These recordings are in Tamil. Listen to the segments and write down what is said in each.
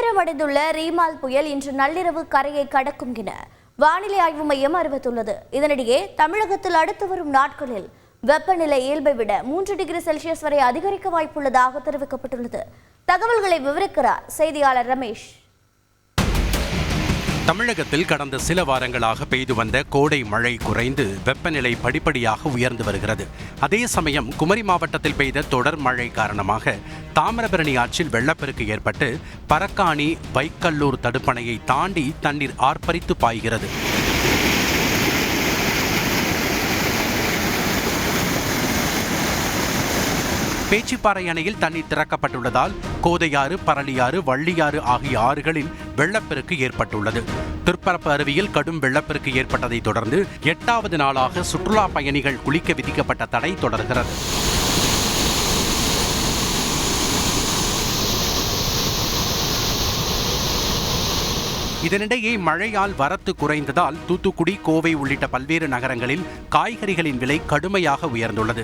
தீவிரமடைந்துள்ள ரீமால் புயல் இன்று நள்ளிரவு கரையை கடக்கும் என வானிலை ஆய்வு மையம் அறிவித்துள்ளது. இதனிடையே தமிழகத்தில் அடுத்து வரும் நாட்களில் வெப்பநிலை இயல்பை விட 3 டிகிரி செல்சியஸ் வரை அதிகரிக்க வாய்ப்புள்ளதாக தெரிவிக்கப்பட்டுள்ளது. தகவல்களை விவரிக்கிறார் செய்தியாளர் ரமேஷ். தமிழகத்தில் கடந்த சில வாரங்களாக பெய்து வந்த கோடை மழை குறைந்து வெப்பநிலை படிப்படியாக உயர்ந்து வருகிறது. அதே சமயம் குமரி மாவட்டத்தில் பெய்த தொடர் மழை காரணமாக தாமிரபரணி ஆற்றில் வெள்ளப்பெருக்கு ஏற்பட்டு பரக்காணி வைக்கல்லூர் தடுப்பணையை தாண்டி தண்ணீர் ஆர்ப்பரித்து பாய்கிறது. பேச்சிப்பாறை அணையில் தண்ணீர் திறக்கப்பட்டுள்ளதால் கோதையாறு, பரளியாறு, வள்ளியாறு ஆகிய ஆறுகளில் வெள்ளப்பெருக்கு ஏற்பட்டுள்ளது. திருப்பரப்பு அருவியில் கடும் வெள்ளப்பெருக்கு ஏற்பட்டதை தொடர்ந்து 8வது நாளாக சுற்றுலா பயணிகள் குளிக்க விதிக்கப்பட்ட தடை தொடர்கிறது. இதனிடையே மழையால் வரத்து குறைந்ததால் தூத்துக்குடி, கோவை உள்ளிட்ட பல்வேறு நகரங்களில் காய்கறிகளின் விலை கடுமையாக உயர்ந்துள்ளது.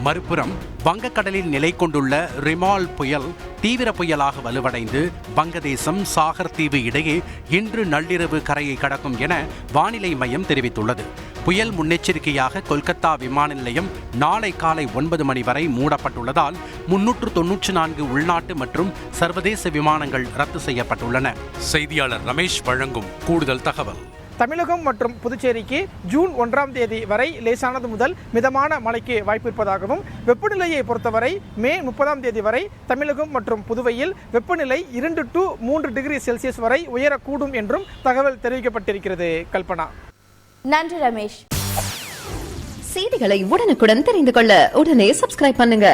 மறுபுறம் வங்கக்கடலில் நிலை கொண்டுள்ள ரிமால் புயல் தீவிர புயலாக வலுவடைந்து வங்கதேசம், சாகர் தீவு இடையே இன்று நள்ளிரவு கரையை கடக்கும் என வானிலை மையம் தெரிவித்துள்ளது. புயல் முன்னெச்சரிக்கையாக கொல்கத்தா விமான நிலையம் நாளை காலை 9 மணி வரை மூடப்பட்டுள்ளதால் 394 உள்நாட்டு மற்றும் சர்வதேச விமானங்கள் ரத்து செய்யப்பட்டுள்ளன. செய்தியாளர் ரமேஷ் வழங்கும் கூடுதல் தகவல். தமிழகம் மற்றும் புதுச்சேரிக்கு ஜூன் 1ஆம் தேதி வரை லேசானது முதல் மிதமான மழைக்கு வாய்ப்பு இருப்பதாகவும், வெப்பநிலையை பொறுத்தவரை மே 30ஆம் தேதி வரை தமிழகம் மற்றும் புதுவையில் வெப்பநிலை 2 to 3 டிகிரி செல்சியஸ் வரை உயரக்கூடும் என்றும் தகவல் தெரிவிக்கப்பட்டிருக்கிறது. கல்பனா. நன்றி ரமேஷ். செய்திகளை உடனுக்குடன் தெரிந்து கொள்ள உடனே சப்ஸ்கிரைப் பண்ணுங்க.